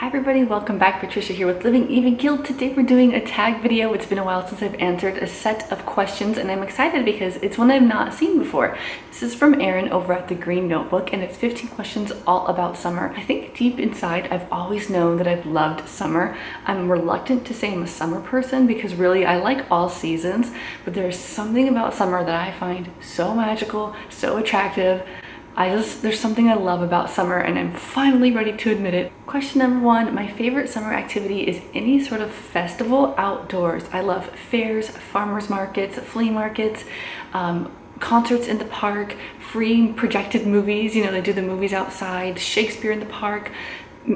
everybody, welcome back. Patricia here with Living Even Keeled. Today we're doing a tag video. It's been a while since I've answered a set of questions and I'm excited because it's one I've not seen before. This is from Erin over at the Green Notebook and it's 15 questions all about summer. I think deep inside I've always known that I've loved summer. I'm reluctant to say I'm a summer person because really I like all seasons, but there's something about summer that I find so magical, so attractive. There's something I love about summer and I'm finally ready to admit it. Question number one, my favorite summer activity is any sort of festival outdoors. I love fairs, farmers markets, flea markets, concerts in the park, free projected movies, you know, they do the movies outside, Shakespeare in the park,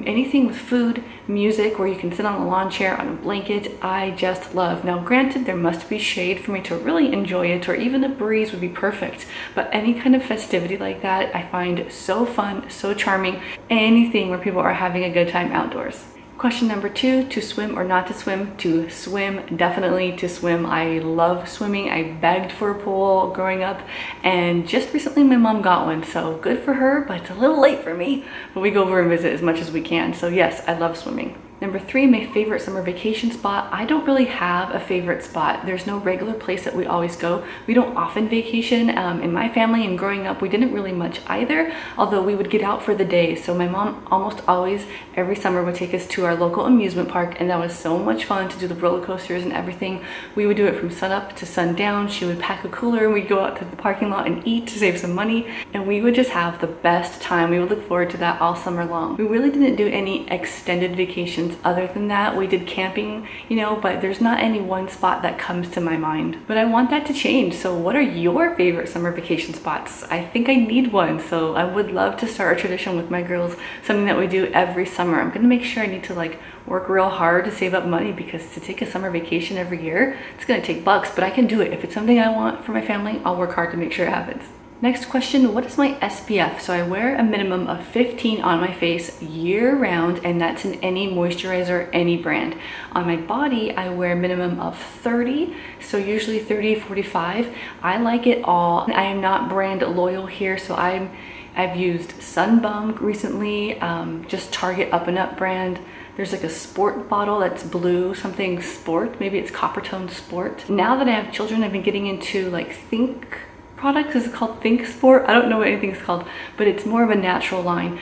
anything with food, music, where you can sit on a lawn chair, on a blanket, I just love. Now granted, there must be shade for me to really enjoy it, or even a breeze would be perfect, but any kind of festivity like that I find so fun, so charming, anything where people are having a good time outdoors. Question number two, to swim or not to swim? To swim, definitely to swim. I love swimming. I begged for a pool growing up and just recently my mom got one, so good for her, but it's a little late for me. But we go over and visit as much as we can. So yes, I love swimming. Number three, my favorite summer vacation spot. I don't really have a favorite spot. There's no regular place that we always go. We don't often vacation. In my family and growing up, we didn't really much either, although we would get out for the day. So my mom almost always, every summer, would take us to our local amusement park, and that was so much fun to do the roller coasters and everything. We would do it from sunup to sundown. She would pack a cooler and we'd go out to the parking lot and eat to save some money, and we would just have the best time. We would look forward to that all summer long. We really didn't do any extended vacations other than that. We did camping, you know, but there's not any one spot that comes to my mind. But I want that to change. So what are your favorite summer vacation spots? I think I need one. So I would love to start a tradition with my girls, something that we do every summer. I'm gonna make sure I need to like work real hard to save up money, because to take a summer vacation every year, it's gonna take bucks, but I can do it. If it's something I want for my family, I'll work hard to make sure it happens. Next question, what is my SPF? So I wear a minimum of 15 on my face year round, and that's in any moisturizer, any brand. On my body, I wear a minimum of 30, so usually 30, 45. I like it all. I am not brand loyal here, so I've used Sunbum recently, just Target Up and Up brand. There's like a sport bottle that's blue, something sport, maybe it's Copper Tone Sport. Now that I have children, I've been getting into like Think products. Is it called Think Sport? I don't know what anything's called, but it's more of a natural line.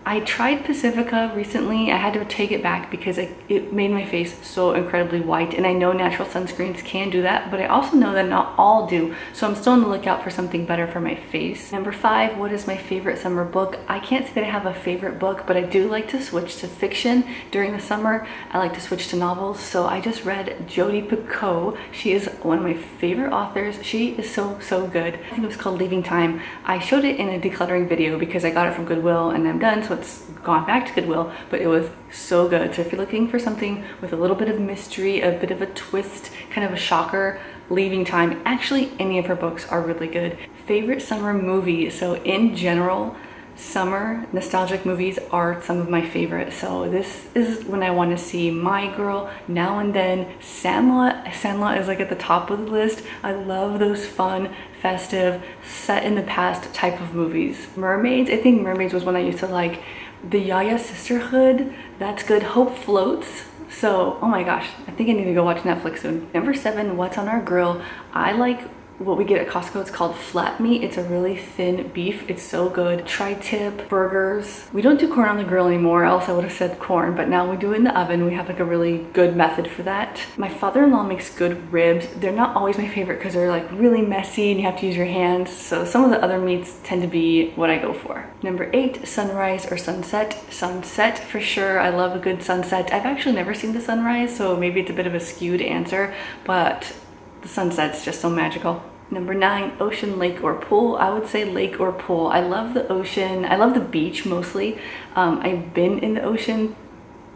I tried Pacifica recently. I had to take it back because it made my face so incredibly white, and I know natural sunscreens can do that, but I also know that not all do, so I'm still on the lookout for something better for my face. Number five, what is my favorite summer book? I can't say that I have a favorite book, but I do like to switch to fiction during the summer. I like to switch to novels, so I just read Jodi Picoult. She is one of my favorite authors. She is so good. I think it was called Leaving Time. I showed it in a decluttering video because I got it from Goodwill and I'm done, so it's gone back to Goodwill, but it was so good. So if you're looking for something with a little bit of mystery, a bit of a twist, kind of a shocker, Leaving Time. Actually, any of her books are really good. Favorite summer movie. So in general, summer nostalgic movies are some of my favorites. So this is when I want to see My Girl, Now and Then, Sandlot. Sandlot is like at the top of the list. I love those fun, festive, set in the past type of movies. Mermaids, I think Mermaids was one I used to like. The Yaya Sisterhood, that's good. Hope Floats. So, oh my gosh, I think I need to go watch Netflix soon. Number seven, what's on our grill? I like what we get at Costco. It's called flat meat. It's a really thin beef. It's so good. Tri-tip, burgers. We don't do corn on the grill anymore, else I would have said corn, but now we do it in the oven. We have like a really good method for that. My father-in-law makes good ribs. They're not always my favorite because they're like really messy and you have to use your hands. So some of the other meats tend to be what I go for. Number eight, sunrise or sunset? Sunset for sure. I love a good sunset. I've actually never seen the sunrise, so maybe it's a bit of a skewed answer, but the sunset's just so magical. Number nine, ocean, lake, or pool. I would say lake or pool. I love the ocean. I love the beach mostly. I've been in the ocean.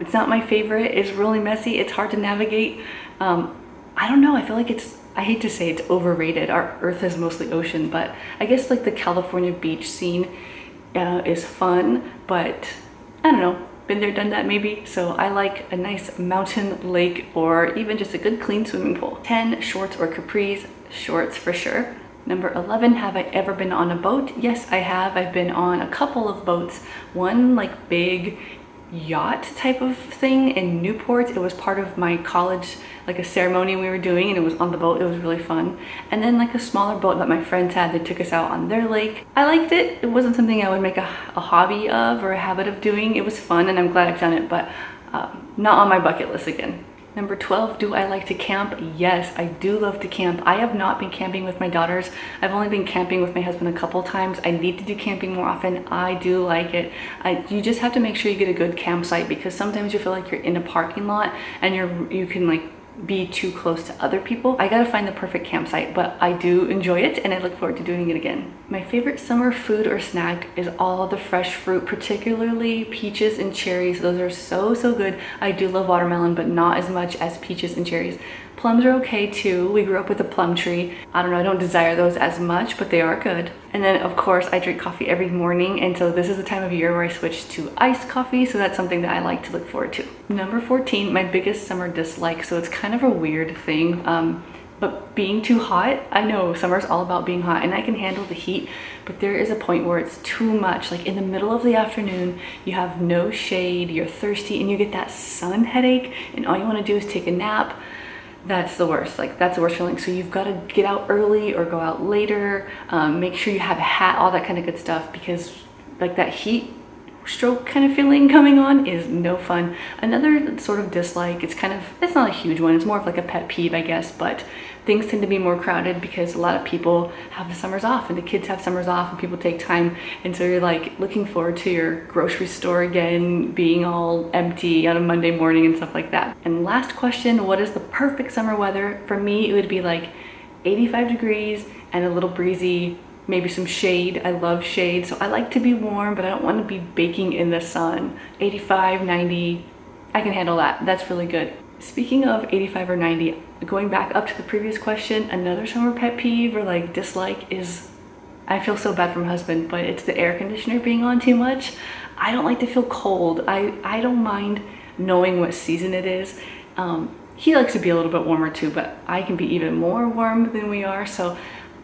It's not my favorite. It's really messy. It's hard to navigate. I don't know. I feel like I hate to say it's overrated. Our earth is mostly ocean, but I guess like the California beach scene is fun, but I don't know. Been there, done that maybe. So I like a nice mountain, lake, or even just a good clean swimming pool. 10, shorts or capris? Shorts for sure. Number 11, have I ever been on a boat? Yes, I have. I've been on a couple of boats. One like big yacht type of thing in Newport. It was part of my college, like a ceremony we were doing, and it was on the boat. It was really fun. And then like a smaller boat that my friends had, they took us out on their lake. I liked it. It wasn't something I would make a hobby of or a habit of doing. It was fun and I'm glad I've done it, but not on my bucket list again. Number 12, do I like to camp? Yes, I do love to camp. I have not been camping with my daughters. I've only been camping with my husband a couple times. I need to do camping more often. I do like it. You just have to make sure you get a good campsite, because sometimes you feel like you're in a parking lot and you can like be too close to other people. I gotta find the perfect campsite, but I do enjoy it and I look forward to doing it again. My favorite summer food or snack is all the fresh fruit, particularly peaches and cherries. Those are so good. I do love watermelon, but not as much as peaches and cherries. Plums are okay too. We grew up with a plum tree. I don't know, I don't desire those as much, but they are good. And then of course I drink coffee every morning, and so this is the time of year where I switch to iced coffee, so that's something that I like to look forward to. Number 14, my biggest summer dislike. So it's kind of a weird thing, but being too hot. I know summer's all about being hot and I can handle the heat, but there is a point where it's too much. Like in the middle of the afternoon, you have no shade, you're thirsty, and you get that sun headache, and all you want to do is take a nap. That's the worst. Like that's the worst feeling. So you've got to get out early or go out later. Make sure you have a hat, all that kind of good stuff, because like that heat stroke kind of feeling coming on is no fun. Another sort of dislike, it's not a huge one, it's more of like a pet peeve, I guess, but things tend to be more crowded because a lot of people have the summers off, and the kids have summers off, and people take time, and so you're like looking forward to your grocery store again being all empty on a Monday morning and stuff like that. And last question, what is the perfect summer weather? For me, it would be like 85 degrees and a little breezy, maybe some shade. I love shade, so I like to be warm, but I don't want to be baking in the sun. 85, 90, I can handle that. That's really good. Speaking of 85 or 90, going back up to the previous question, another summer pet peeve or like dislike is, I feel so bad for my husband, but it's the air conditioner being on too much. I don't like to feel cold. I don't mind knowing what season it is. He likes to be a little bit warmer too, but I can be even more warm than we are, so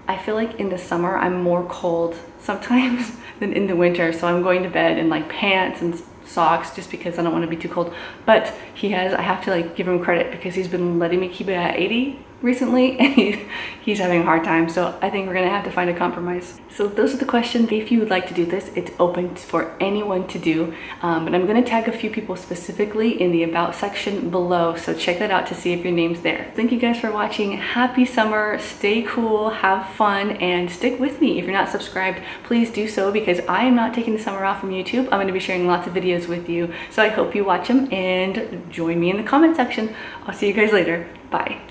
I feel like in the summer I'm more cold sometimes than in the winter, so I'm going to bed in like pants and socks just because I don't want to be too cold. But I have to like give him credit because he's been letting me keep it at 80 recently, and he's having a hard time, so I think we're gonna have to find a compromise. So those are the questions. If you would like to do this, it's open for anyone to do, but I'm gonna tag a few people specifically in the about section below, so check that out to see if your name's there. Thank you guys for watching. Happy summer, stay cool, have fun, and stick with me. If you're not subscribed, please do so, because I am not taking the summer off from YouTube. I'm gonna be sharing lots of videos with you, so I hope you watch them and join me in the comment section. I'll see you guys later. Bye.